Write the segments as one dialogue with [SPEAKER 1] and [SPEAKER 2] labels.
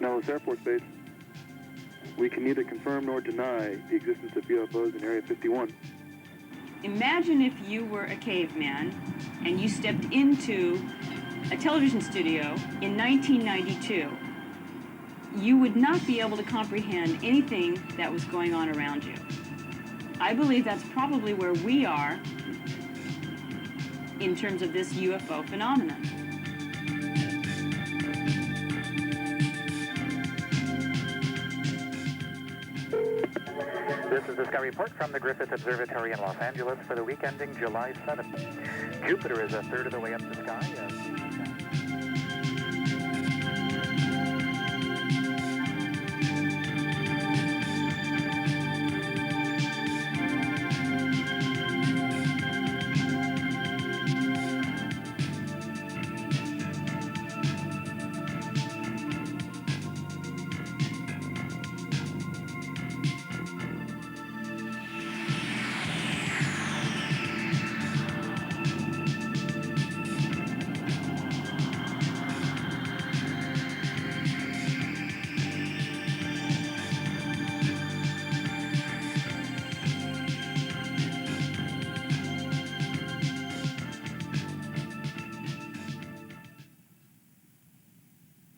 [SPEAKER 1] Nellis Air Force Base. We can neither confirm nor deny the existence of UFOs in Area 51.
[SPEAKER 2] Imagine if you were a caveman and you stepped into a television studio in 1992. You would not be able to comprehend anything that was going on around you. I believe that's probably where we are in terms of this UFO phenomenon.
[SPEAKER 3] This is the Sky Report from the Griffith Observatory in Los Angeles for the week ending July 7th. Jupiter is a third of the way up the sky.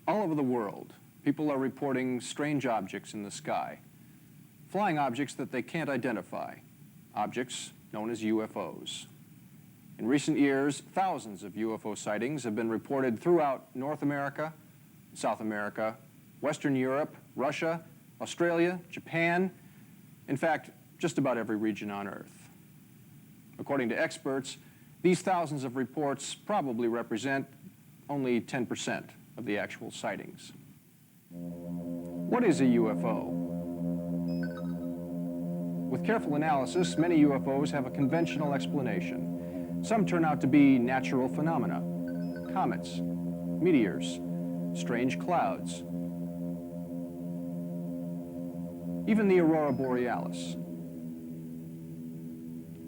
[SPEAKER 4] All over the world, people are reporting strange objects in the sky, flying objects that they can't identify, objects known as UFOs. In recent years, thousands of UFO sightings have been reported throughout North America, South America, Western Europe, Russia, Australia, Japan, in fact, just about every region on Earth. According to experts, these thousands of reports probably represent only 10% of the actual sightings. What is a UFO? With careful analysis, many UFOs have a conventional explanation. Some turn out to be natural phenomena, comets, meteors, strange clouds, even the aurora borealis.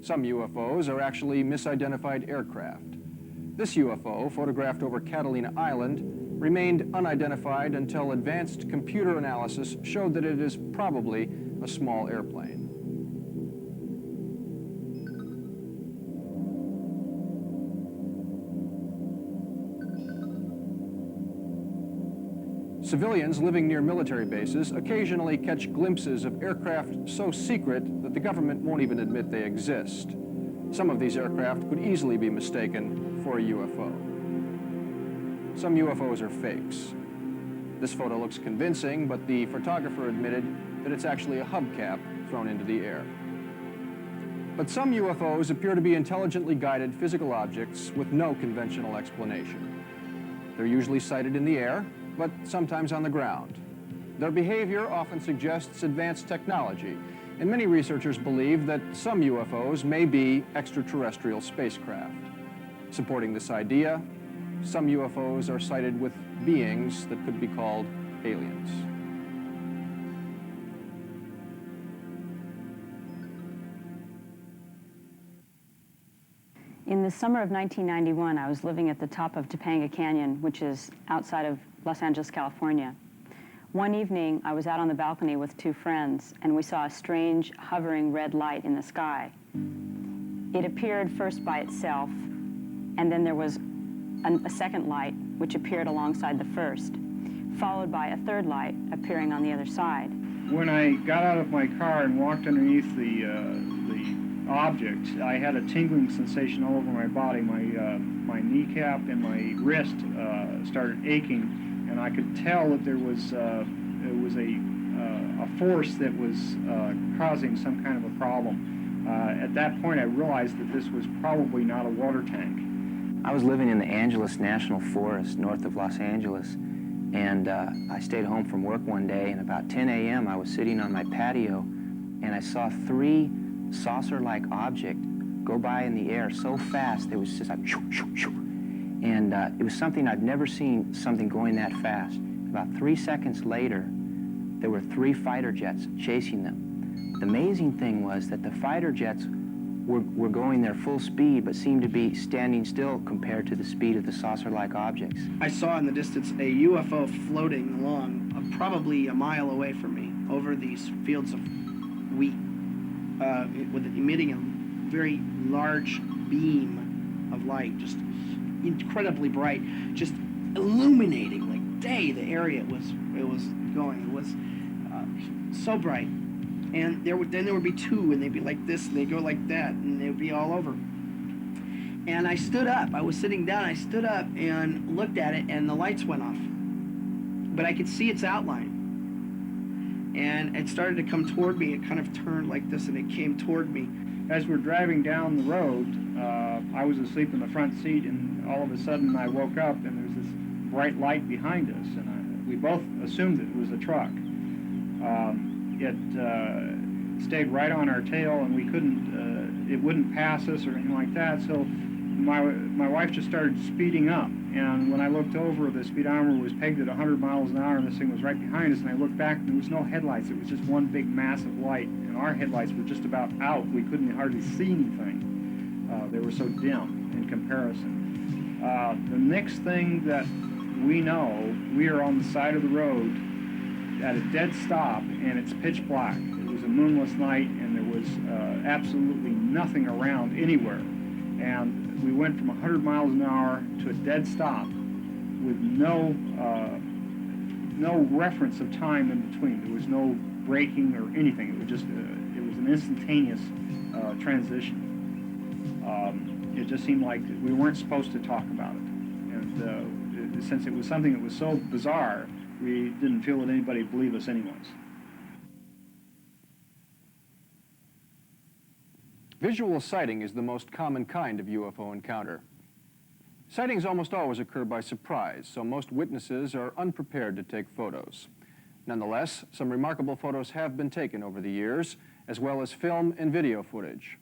[SPEAKER 4] Some UFOs are actually misidentified aircraft. This UFO, photographed over Catalina Island, remained unidentified until advanced computer analysis showed that it is probably a small airplane. Civilians living near military bases occasionally catch glimpses of aircraft so secret that the government won't even admit they exist. Some of these aircraft could easily be mistaken for a UFO. Some UFOs are fakes. This photo looks convincing, but the photographer admitted that it's actually a hubcap thrown into the air. But some UFOs appear to be intelligently guided physical objects with no conventional explanation. They're usually sighted in the air, but sometimes on the ground. Their behavior often suggests advanced technology, and many researchers believe that some UFOs may be extraterrestrial spacecraft. Supporting this idea, some UFOs are sighted with beings that could be called aliens.
[SPEAKER 2] In the summer of 1991, I was living at the top of Topanga Canyon, which is outside of Los Angeles, California. One evening, I was out on the balcony with two friends, and we saw a strange, hovering red light in the sky. It appeared first by itself, and then there was a second light, which appeared alongside the first, followed by a third light appearing on the other side.
[SPEAKER 5] When I got out of my car and walked underneath the object, I had a tingling sensation all over my body. My kneecap and my wrist started aching, and I could tell that there was a force that was causing some kind of a problem. At that point, I realized that this was probably not a water tank.
[SPEAKER 6] I was living in the Angeles National Forest north of Los Angeles, and I stayed home from work one day, and about 10 a.m. I was sitting on my patio, and I saw three saucer-like objects go by in the air so fast, it was just like shoo, shoo, shoo. And it was something I'd never seen, something going that fast. About 3 seconds later, there were three fighter jets chasing them. The amazing thing was that the fighter jets were going their full speed, but seemed to be standing still compared to the speed of the saucer-like objects.
[SPEAKER 7] I saw in the distance a UFO floating along probably a mile away from me, over these fields of wheat, with emitting a very large beam of light, just incredibly bright, just illuminating like day the area it was going. It was so bright. And then there would be two, and they'd be like this, and they'd go like that, and they'd be all over. And I stood up. I was sitting down. I stood up and looked at it, and the lights went off. But I could see its outline. And it started to come toward me. It kind of turned like this, and it came toward me.
[SPEAKER 5] As we're driving down the road, I was asleep in the front seat, and all of a sudden I woke up, and there's this bright light behind us, and we both assumed it was a truck. It stayed right on our tail, and we couldn't, it wouldn't pass us or anything like that, so my wife just started speeding up, and when I looked over, the speedometer was pegged at 100 miles an hour, and this thing was right behind us, and I looked back, and there was no headlights. It was just one big massive light, and our headlights were just about out. We couldn't hardly see anything. They were so dim in comparison. The next thing that we know, we are on the side of the road at a dead stop, and it's pitch black. It was a moonless night, and there was absolutely nothing around anywhere. And we went from 100 miles an hour to a dead stop with no reference of time in between. There was no braking or anything. It was just it was an instantaneous transition. It just seemed like we weren't supposed to talk about it. And since it was something that was so bizarre, we didn't feel that anybody would believe us anyways.
[SPEAKER 4] Visual sighting is the most common kind of UFO encounter. Sightings almost always occur by surprise, so most witnesses are unprepared to take photos. Nonetheless, some remarkable photos have been taken over the years, as well as film and video footage.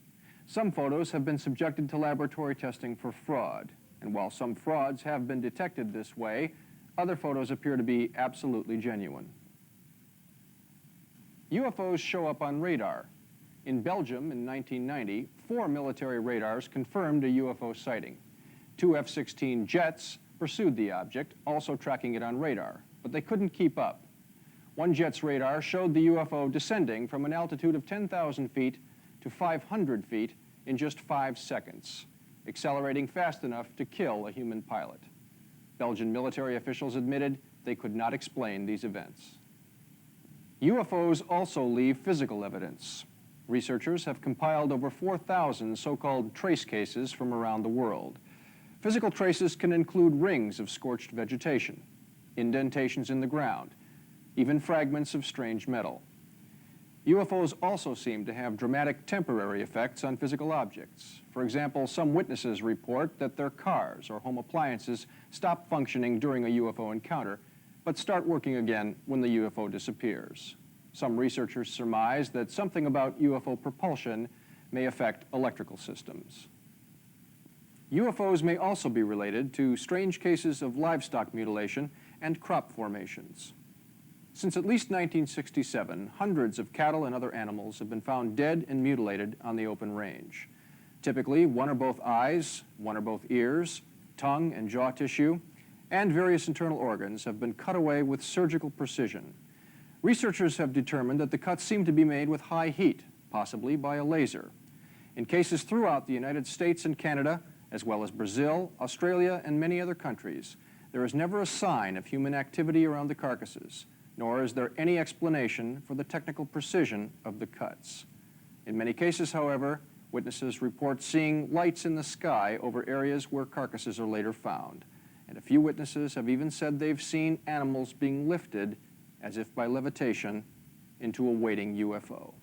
[SPEAKER 4] Some photos have been subjected to laboratory testing for fraud, and while some frauds have been detected this way, other photos appear to be absolutely genuine. UFOs show up on radar. In Belgium in 1990, 4 military radars confirmed a UFO sighting. 2 F-16 jets pursued the object, also tracking it on radar, but they couldn't keep up. One jet's radar showed the UFO descending from an altitude of 10,000 feet to 500 feet in just 5 seconds, accelerating fast enough to kill a human pilot. Belgian military officials admitted they could not explain these events. UFOs also leave physical evidence. Researchers have compiled over 4,000 so-called trace cases from around the world. Physical traces can include rings of scorched vegetation, indentations in the ground, even fragments of strange metal. UFOs also seem to have dramatic temporary effects on physical objects. For example, some witnesses report that their cars or home appliances stop functioning during a UFO encounter, but start working again when the UFO disappears. Some researchers surmise that something about UFO propulsion may affect electrical systems. UFOs may also be related to strange cases of livestock mutilation and crop formations. Since at least 1967, hundreds of cattle and other animals have been found dead and mutilated on the open range. Typically, one or both eyes, one or both ears, tongue and jaw tissue, and various internal organs have been cut away with surgical precision. Researchers have determined that the cuts seem to be made with high heat, possibly by a laser. In cases throughout the United States and Canada, as well as Brazil, Australia, and many other countries, there is never a sign of human activity around the carcasses, nor is there any explanation for the technical precision of the cuts. In many cases, however, witnesses report seeing lights in the sky over areas where carcasses are later found, and a few witnesses have even said they've seen animals being lifted, as if by levitation, into a waiting UFO.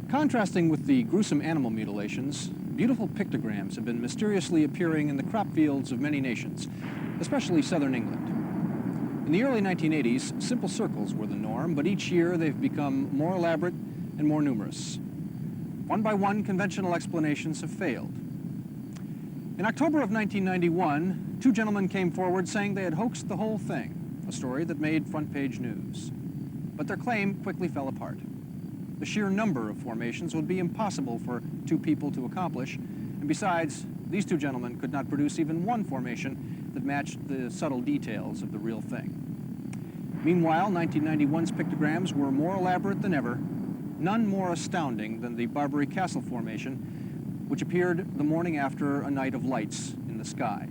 [SPEAKER 4] Contrasting with the gruesome animal mutilations, beautiful pictograms have been mysteriously appearing in the crop fields of many nations, especially southern England. In the early 1980s, simple circles were the norm, but each year they've become more elaborate and more numerous. One by one, conventional explanations have failed. In October of 1991, 2 gentlemen came forward saying they had hoaxed the whole thing. a story that made front-page news. But their claim quickly fell apart. The sheer number of formations would be impossible for two people to accomplish, and besides, these two gentlemen could not produce even one formation that matched the subtle details of the real thing. Meanwhile, 1991's pictograms were more elaborate than ever, none more astounding than the Barbary Castle formation, which appeared the morning after a night of lights in the sky.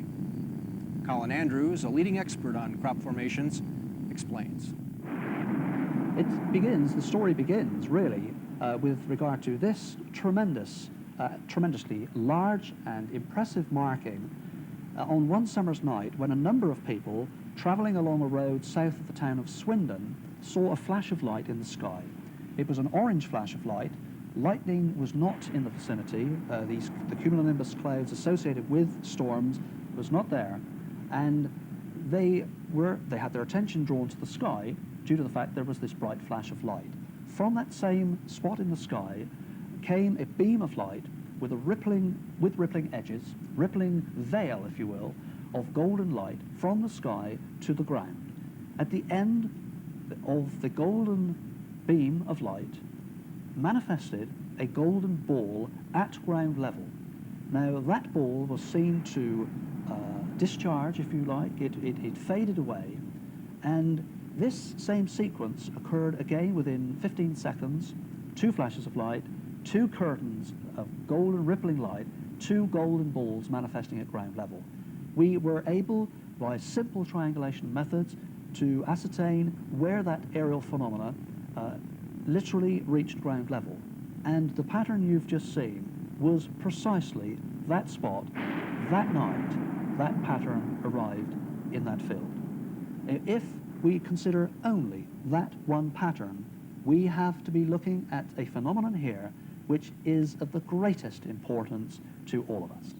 [SPEAKER 4] Colin Andrews, a leading expert on crop formations, explains.
[SPEAKER 8] The story begins really with regard to this tremendously large and impressive marking on one summer's night when a number of people traveling along a road south of the town of Swindon saw a flash of light in the sky. It was an orange flash of light. Lightning was not in the vicinity. The cumulonimbus clouds associated with storms was not there, and they had their attention drawn to the sky due to the fact there was this bright flash of light. From that same spot in the sky came a beam of light with rippling edges, rippling veil, if you will, of golden light from the sky to the ground. At the end of the golden beam of light manifested a golden ball at ground level. Now that ball was seen to discharge, if you like. It faded away, and this same sequence occurred again within 15 seconds, two flashes of light, two curtains of golden rippling light, two golden balls manifesting at ground level. We were able, by simple triangulation methods, to ascertain where that aerial phenomena literally reached ground level. And the pattern you've just seen was precisely that spot, that night, that pattern arrived in that field. If we consider only that one pattern, we have to be looking at a phenomenon here which is of the greatest importance to all of us.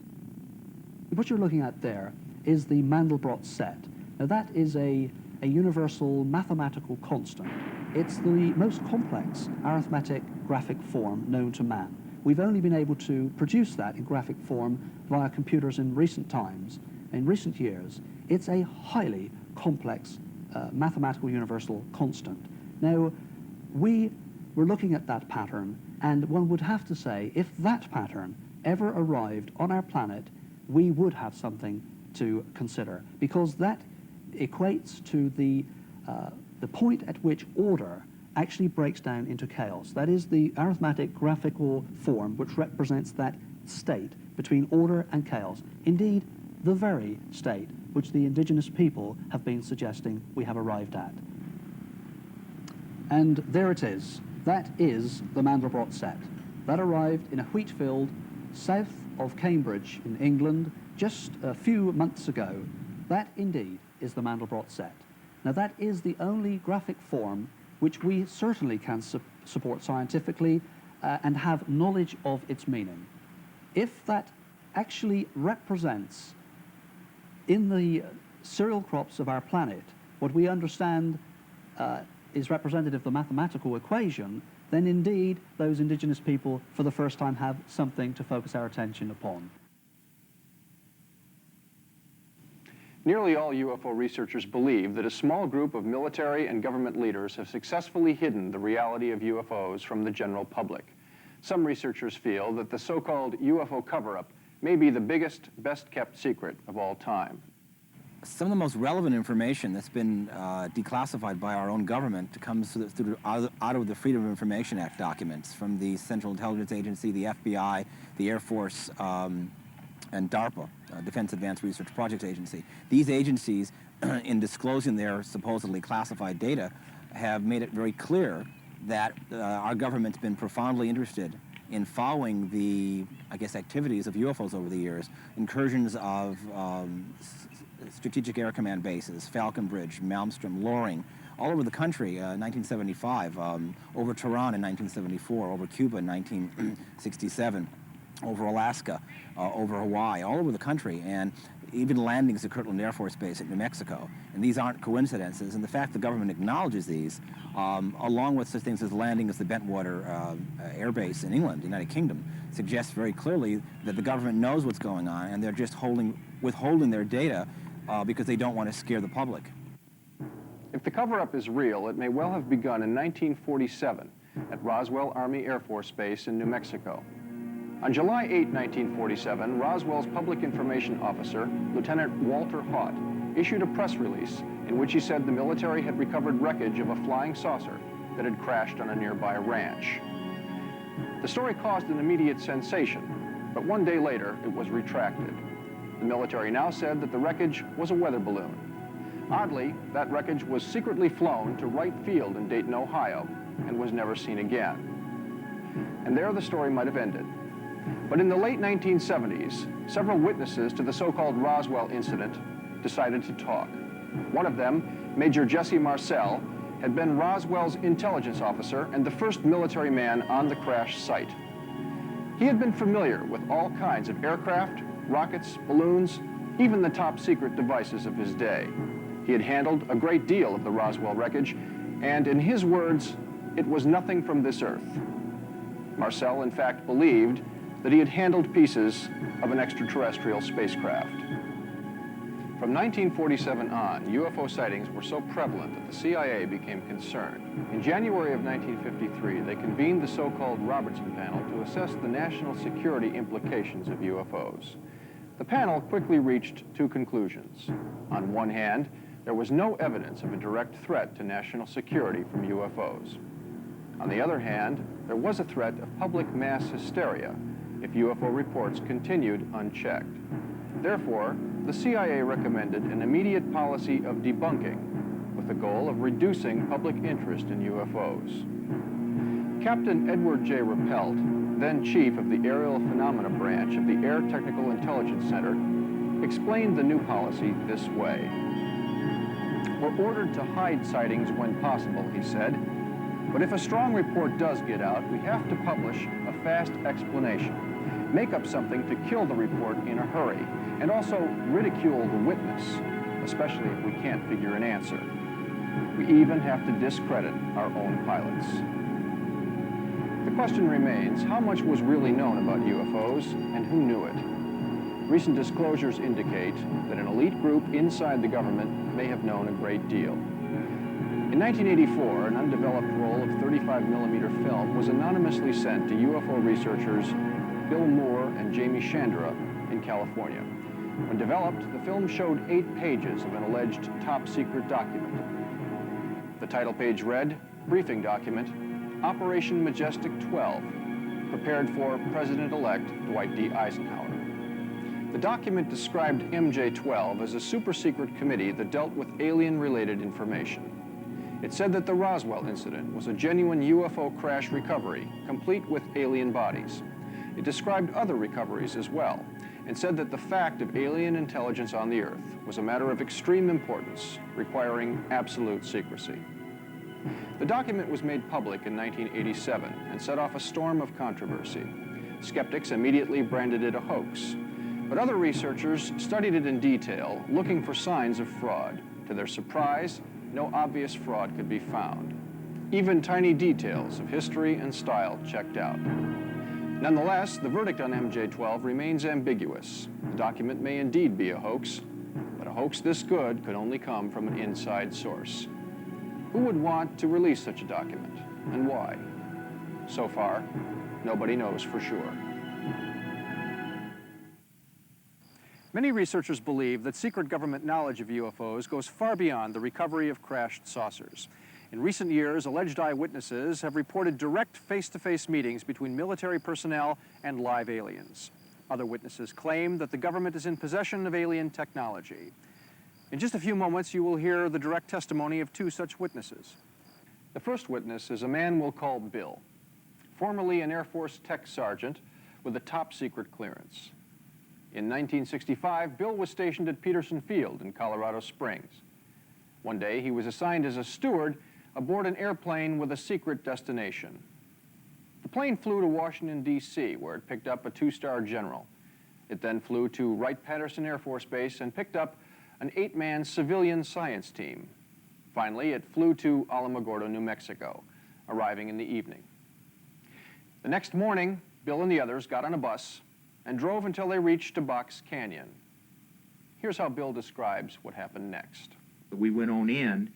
[SPEAKER 8] What you're looking at there is the Mandelbrot set. Now that is a universal mathematical constant. It's the most complex arithmetic graphic form known to man. We've only been able to produce that in graphic form via computers in recent times, in recent years. It's a highly complex mathematical universal constant. Now, we were looking at that pattern, and one would have to say, if that pattern ever arrived on our planet, we would have something to consider, because that equates to the point at which order actually breaks down into chaos. That is the arithmetic graphical form which represents that state between order and chaos. Indeed, the very state which the indigenous people have been suggesting we have arrived at. And there it is. That is the Mandelbrot set. That arrived in a wheat field south of Cambridge in England just a few months ago. That indeed is the Mandelbrot set. Now that is the only graphic form which we certainly can support scientifically and have knowledge of its meaning. If that actually represents in the cereal crops of our planet what we understand is representative of the mathematical equation, then indeed those indigenous people for the first time have something to focus our attention upon.
[SPEAKER 4] Nearly all UFO researchers believe that a small group of military and government leaders have successfully hidden the reality of UFOs from the general public. Some researchers feel that the so-called UFO cover-up may be the biggest, best-kept secret of all time.
[SPEAKER 9] Some of the most relevant information that's been declassified by our own government comes out of the Freedom of Information Act documents from the Central Intelligence Agency, the FBI, the Air Force, and DARPA, Defense Advanced Research Projects Agency. These agencies, in disclosing their supposedly classified data, have made it very clear that our government's been profoundly interested in following the, I guess, activities of UFOs over the years, incursions of Strategic Air Command bases, Falcon Bridge, Malmstrom, Loring, all over the country, 1975, over Tehran in 1974, over Cuba in 1967, over Alaska, over Hawaii, all over the country, and even landings at Kirtland Air Force Base at New Mexico. And these aren't coincidences, and the fact the government acknowledges these, along with such things as landing as the Bentwater Air Base in England, the United Kingdom, suggests very clearly that the government knows what's going on, and they're just withholding their data because they don't want to scare the public.
[SPEAKER 4] If the cover-up is real, it may well have begun in 1947 at Roswell Army Air Force Base in New Mexico. On July 8, 1947, Roswell's public information officer, Lieutenant Walter Haut, issued a press release in which he said the military had recovered wreckage of a flying saucer that had crashed on a nearby ranch. The story caused an immediate sensation, but one day later it was retracted. The military now said that the wreckage was a weather balloon. Oddly, that wreckage was secretly flown to Wright Field in Dayton, Ohio, and was never seen again. And there the story might have ended. But in the late 1970s, several witnesses to the so-called Roswell incident decided to talk. One of them, Major Jesse Marcel, had been Roswell's intelligence officer and the first military man on the crash site. He had been familiar with all kinds of aircraft, rockets, balloons, even the top-secret devices of his day. He had handled a great deal of the Roswell wreckage, and in his words, it was nothing from this earth. Marcel, in fact, believed that he had handled pieces of an extraterrestrial spacecraft. From 1947 on, UFO sightings were so prevalent that the CIA became concerned. In January of 1953, they convened the so-called Robertson Panel to assess the national security implications of UFOs. The panel quickly reached two conclusions. On one hand, there was no evidence of a direct threat to national security from UFOs. On the other hand, there was a threat of public mass hysteria if UFO reports continued unchecked. Therefore, the CIA recommended an immediate policy of debunking with the goal of reducing public interest in UFOs. Captain Edward J. Rappelt, then chief of the Aerial Phenomena Branch of the Air Technical Intelligence Center, explained the new policy this way. We're ordered to hide sightings when possible, he said, but if a strong report does get out, we have to publish a fast explanation, make up something to kill the report in a hurry, and also ridicule the witness, especially if we can't figure an answer. We even have to discredit our own pilots. The question remains, how much was really known about UFOs and who knew it? Recent disclosures indicate that an elite group inside the government may have known a great deal. In 1984, an undeveloped roll of 35mm film was anonymously sent to UFO researchers Bill Moore and Jamie Chandra in California. When developed, the film showed 8 pages of an alleged top-secret document. The title page read, Briefing Document, Operation Majestic 12, prepared for President-elect Dwight D. Eisenhower. The document described MJ-12 as a super-secret committee that dealt with alien-related information. It said that the Roswell incident was a genuine UFO crash recovery, complete with alien bodies. It described other recoveries as well, and said that the fact of alien intelligence on the Earth was a matter of extreme importance, requiring absolute secrecy. The document was made public in 1987 and set off a storm of controversy. Skeptics immediately branded it a hoax, but other researchers studied it in detail, looking for signs of fraud. To their surprise, no obvious fraud could be found. Even tiny details of history and style checked out. Nonetheless, the verdict on MJ-12 remains ambiguous. The document may indeed be a hoax, but a hoax this good could only come from an inside source. Who would want to release such a document, and why? So far, nobody knows for sure. Many researchers believe that secret government knowledge of UFOs goes far beyond the recovery of crashed saucers. In recent years, alleged eyewitnesses have reported direct face-to-face meetings between military personnel and live aliens. Other witnesses claim that the government is in possession of alien technology. In just a few moments, you will hear the direct testimony of 2 such witnesses. The first witness is a man we'll call Bill, formerly an Air Force tech sergeant with a top-secret clearance. In 1965, Bill was stationed at Peterson Field in Colorado Springs. One day, he was assigned as a steward aboard an airplane with a secret destination. The plane flew to Washington, D.C., where it picked up a 2-star general. It then flew to Wright-Patterson Air Force Base and picked up an 8-man civilian science team. Finally, it flew to Alamogordo, New Mexico, arriving in the evening. The next morning, Bill and the others got on a bus and drove until they reached a box canyon. Here's how Bill describes what happened next.
[SPEAKER 10] We went on in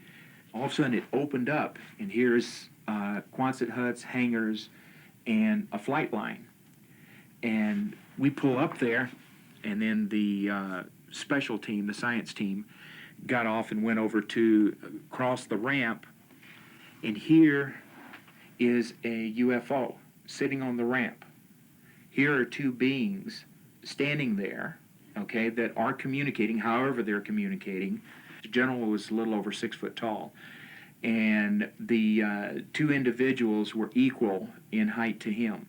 [SPEAKER 10] All of a sudden it opened up, and here's Quonset huts, hangars, and a flight line. And we pull up there, and then the special team, the science team, got off and went over to cross the ramp, and here is a UFO sitting on the ramp. Here are two beings standing there, okay, that are communicating, however they're communicating. The general was a little over 6 foot tall, and the two individuals were equal in height to him.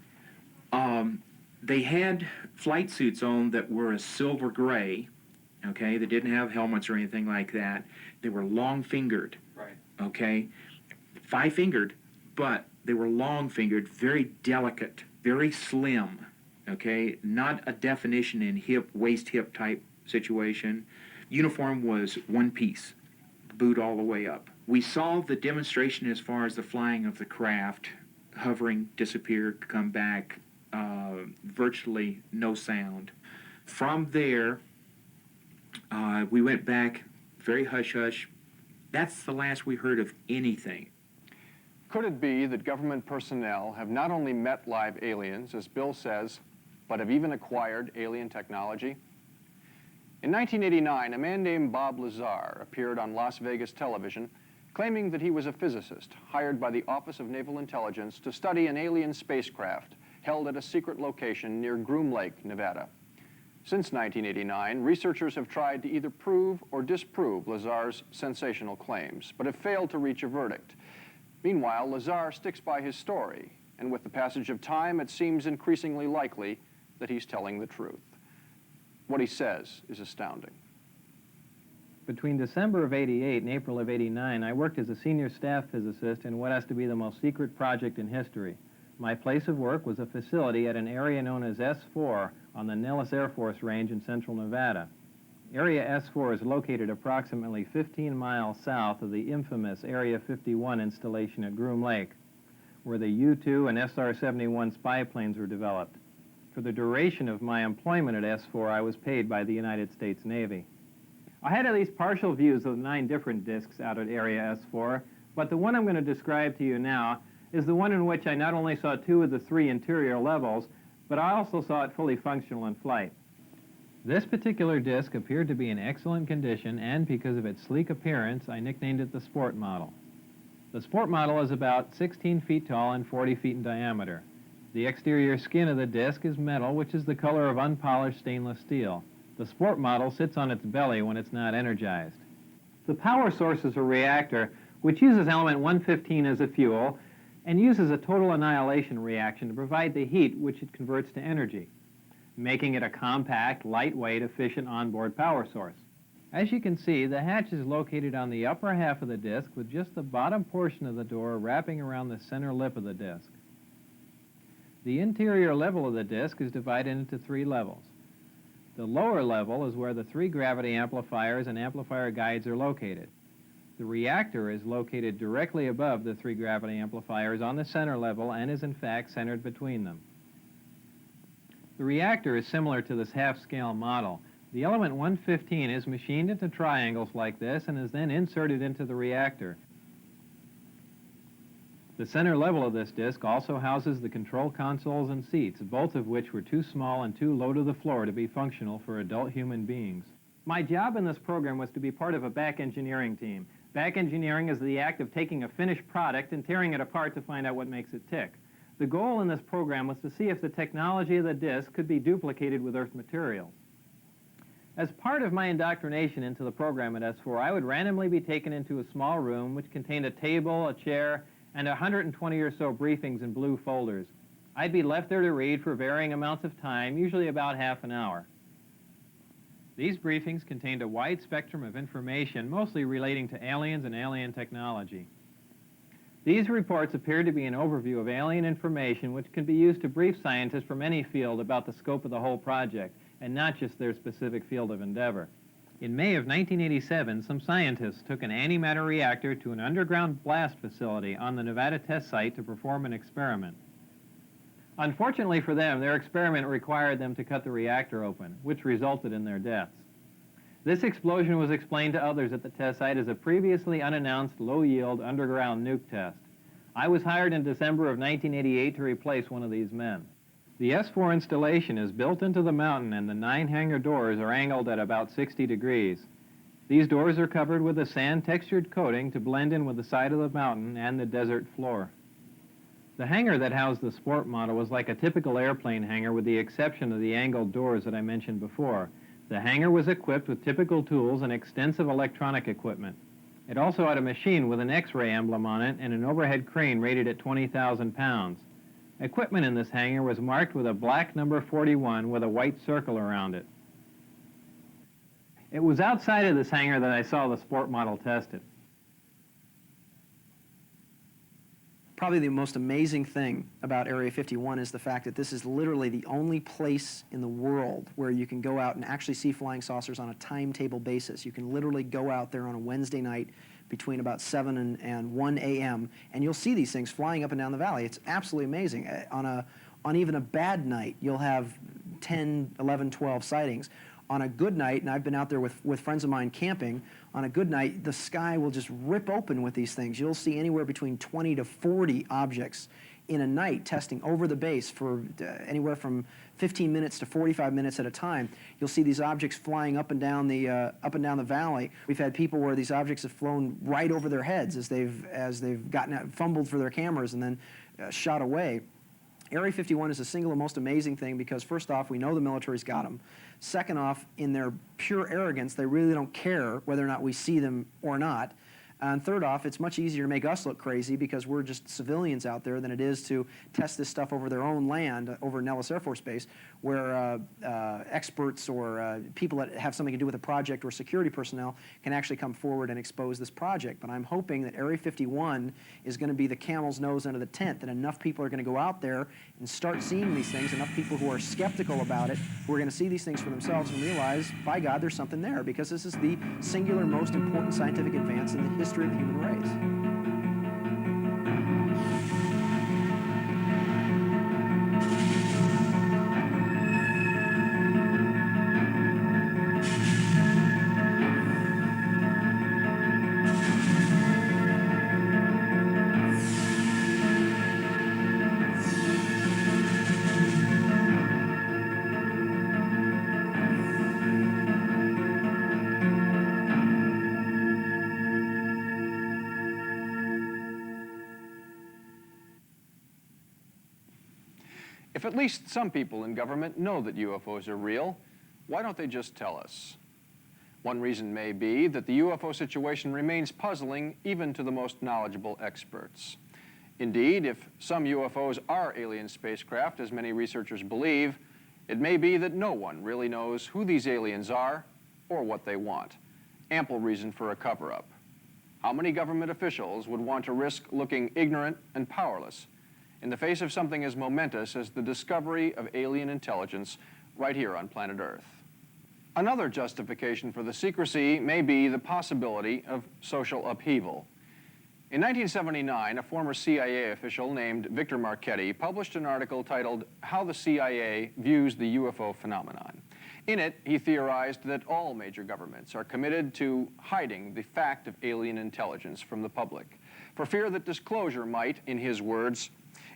[SPEAKER 10] They had flight suits on that were a silver gray, okay, they didn't have helmets or anything like that. They were long-fingered,
[SPEAKER 4] Right.
[SPEAKER 10] okay, 5-fingered, but they were long-fingered, very delicate, very slim, okay, not a definition in hip, waist-hip type situation. Uniform was one piece, boot all the way up. We saw the demonstration as far as the flying of the craft, hovering, disappeared, come back, virtually no sound. From there, we went back, very hush-hush. That's the last we heard of anything.
[SPEAKER 4] Could it be that government personnel have not only met live aliens, as Bill says, but have even acquired alien technology? In 1989, a man named Bob Lazar appeared on Las Vegas television claiming that he was a physicist hired by the Office of Naval Intelligence to study an alien spacecraft held at a secret location near Groom Lake, Nevada. Since 1989, researchers have tried to either prove or disprove Lazar's sensational claims, but have failed to reach a verdict. Meanwhile, Lazar sticks by his story, and with the passage of time, it seems increasingly likely that he's telling the truth. What he says is astounding.
[SPEAKER 11] Between December of '88 and April of '89, I worked as a senior staff physicist in what has to be the most secret project in history. My place of work was a facility at an area known as S4 on the Nellis Air Force Range in central Nevada. Area S4 is located approximately 15 miles south of the infamous Area 51 installation at Groom Lake, where the U-2 and SR-71 spy planes were developed. For the duration of my employment at S4, I was paid by the United States Navy. I had at least partial views of 9 different discs out at Area S4, but the one I'm going to describe to you now is the one in which I not only saw 2 of the 3 interior levels, but I also saw it fully functional in flight. This particular disc appeared to be in excellent condition, and because of its sleek appearance, I nicknamed it the Sport Model. The Sport Model is about 16 feet tall and 40 feet in diameter. The exterior skin of the disc is metal, which is the color of unpolished stainless steel. The Sport Model sits on its belly when it's not energized. The power source is a reactor, which uses element 115 as a fuel, and uses a total annihilation reaction to provide the heat which it converts to energy, making it a compact, lightweight, efficient onboard power source. As you can see, the hatch is located on the upper half of the disc with just the bottom portion of the door wrapping around the center lip of the disc. The interior level of the disc is divided into 3 levels. The lower level is where the 3 gravity amplifiers and amplifier guides are located. The reactor is located directly above the 3 gravity amplifiers on the center level and is in fact centered between them. The reactor is similar to this half-scale model. The element 115 is machined into triangles like this and is then inserted into the reactor. The center level of this disc also houses the control consoles and seats, both of which were too small and too low to the floor to be functional for adult human beings. My job in this program was to be part of a back engineering team. Back engineering is the act of taking a finished product and tearing it apart to find out what makes it tick. The goal in this program was to see if the technology of the disc could be duplicated with Earth materials. As part of my indoctrination into the program at S4, I would randomly be taken into a small room which contained a table, a chair, and 120 or so briefings in blue folders. I'd be left there to read for varying amounts of time, usually about half an hour. These briefings contained a wide spectrum of information, mostly relating to aliens and alien technology. These reports appeared to be an overview of alien information which can be used to brief scientists from any field about the scope of the whole project, and not just their specific field of endeavor. In May of 1987, some scientists took an antimatter reactor to an underground blast facility on the Nevada test site to perform an experiment. Unfortunately for them, their experiment required them to cut the reactor open, which resulted in their deaths. This explosion was explained to others at the test site as a previously unannounced low-yield underground nuke test. I was hired in December of 1988 to replace one of these men. The S-4 installation is built into the mountain, and the 9 hangar doors are angled at about 60 degrees. These doors are covered with a sand-textured coating to blend in with the side of the mountain and the desert floor. The hangar that housed the sport model was like a typical airplane hangar with the exception of the angled doors that I mentioned before. The hangar was equipped with typical tools and extensive electronic equipment. It also had a machine with an X-ray emblem on it and an overhead crane rated at 20,000 pounds. Equipment in this hangar was marked with a black number 41 with a white circle around it. It was outside of this hangar that I saw the sport model tested.
[SPEAKER 7] Probably the most amazing thing about Area 51 is the fact that this is literally the only place in the world where you can go out and actually see flying saucers on a timetable basis. You can literally go out there on a Wednesday night between about 7 and 1 a.m. and you'll see these things flying up and down the valley. It's absolutely amazing. On even a bad night, you'll have 10, 11, 12 sightings. On a good night, and I've been out there with friends of mine camping, on a good night, the sky will just rip open with these things. You'll see anywhere between 20 to 40 objects in a night testing over the base for anywhere from 15 minutes to 45 minutes at a time. You'll see these objects flying up and down the valley. We've had people where these objects have flown right over their heads as they've gotten out, fumbled for their cameras and then shot away. Area 51 is the single most amazing thing because, first off, we know the military's got them. Second off, in their pure arrogance, they really don't care whether or not we see them or not. And third off, it's much easier to make us look crazy because we're just civilians out there than it is to test this stuff over their own land, over Nellis Air Force Base, where experts or people that have something to do with a project or security personnel can actually come forward and expose this project. But I'm hoping that Area 51 is going to be the camel's nose under the tent, that enough people are going to go out there and start seeing these things, enough people who are skeptical about it, who are going to see these things for themselves and realize, by God, there's something there, because this is the singular most important scientific advance in the history of the human race.
[SPEAKER 4] If at least some people in government know that UFOs are real, why don't they just tell us? One reason may be that the UFO situation remains puzzling even to the most knowledgeable experts. Indeed, if some UFOs are alien spacecraft, as many researchers believe, it may be that no one really knows who these aliens are or what they want. Ample reason for a cover-up. How many government officials would want to risk looking ignorant and powerless in the face of something as momentous as the discovery of alien intelligence right here on planet Earth? Another justification for the secrecy may be the possibility of social upheaval. In 1979, a former CIA official named Victor Marchetti published an article titled "How the CIA Views the UFO Phenomenon." In it, he theorized that all major governments are committed to hiding the fact of alien intelligence from the public, for fear that disclosure might, in his words,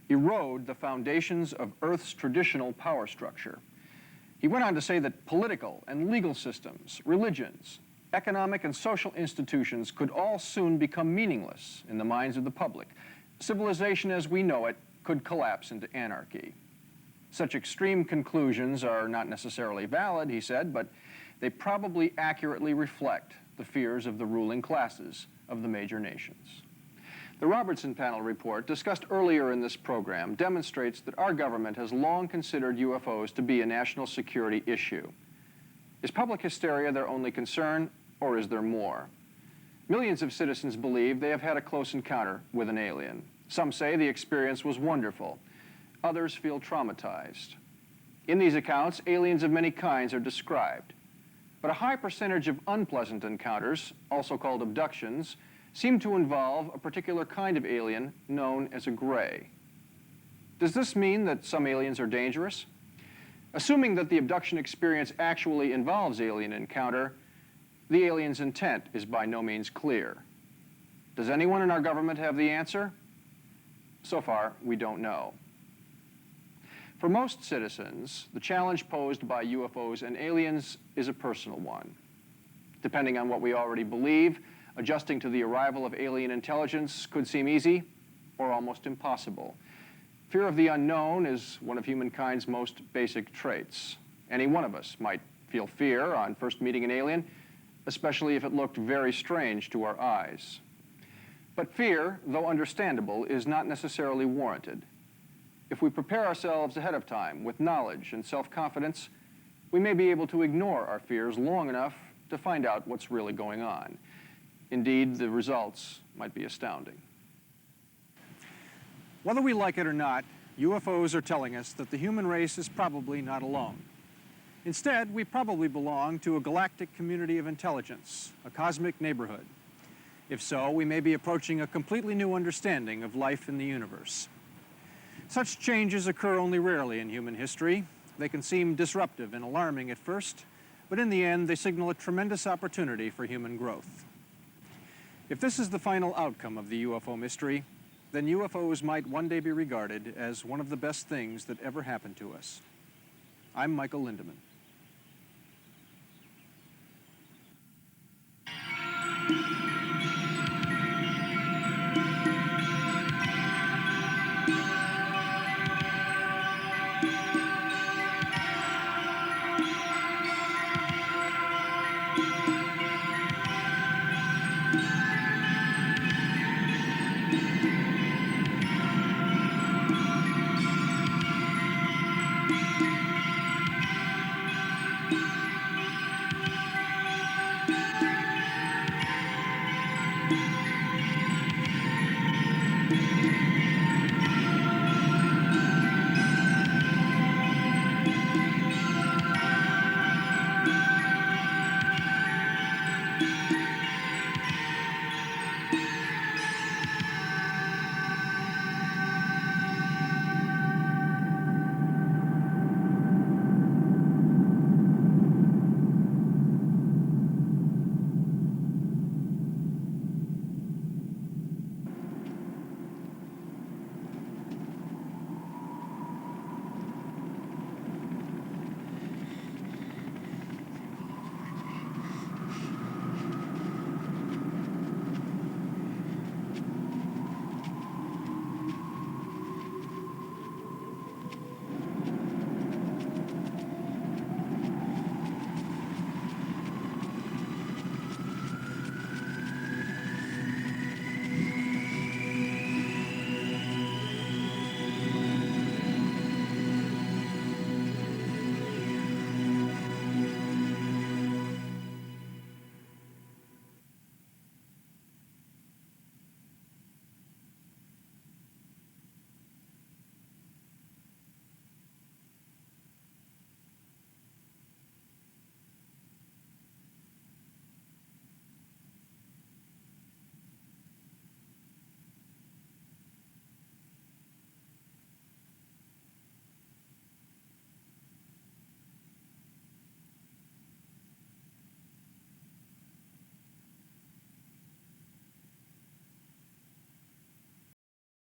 [SPEAKER 4] erode the foundations of Earth's traditional power structure. He went on to say that political and legal systems, religions, economic and social institutions could all soon become meaningless in the minds of the public. Civilization as we know it could collapse into anarchy. Such extreme conclusions are not necessarily valid, he said, but they probably accurately reflect the fears of the ruling classes of the major nations. The Robertson Panel report, discussed earlier in this program, demonstrates that our government has long considered UFOs to be a national security issue. Is public hysteria their only concern, or is there more? Millions of citizens believe they have had a close encounter with an alien. Some say the experience was wonderful. Others feel traumatized. In these accounts, aliens of many kinds are described. But a high percentage of unpleasant encounters, also called abductions, seem to involve a particular kind of alien known as a gray. Does this mean that some aliens are dangerous? Assuming that the abduction experience actually involves alien encounter, the aliens' intent is by no means clear. Does anyone in our government have the answer? So far, we don't know. For most citizens, the challenge posed by UFOs and aliens is a personal one. Depending on what we already believe, adjusting to the arrival of alien intelligence could seem easy or almost impossible. Fear of the unknown is one of humankind's most basic traits. Any one of us might feel fear on first meeting an alien, especially if it looked very strange to our eyes. But fear, though understandable, is not necessarily warranted. If we prepare ourselves ahead of time with knowledge and self-confidence, we may be able to ignore our fears long enough to find out what's really going on. Indeed, the results might be astounding. Whether we like it or not, UFOs are telling us that the human race is probably not alone. Instead, we probably belong to a galactic community of intelligence, a cosmic neighborhood. If so, we may be approaching a completely new understanding of life in the universe. Such changes occur only rarely in human history. They can seem disruptive and alarming at first, but in the end, they signal a tremendous opportunity for human growth. If this is the final outcome of the UFO mystery, then UFOs might one day be regarded as one of the best things that ever happened to us. I'm Michael Lindemann.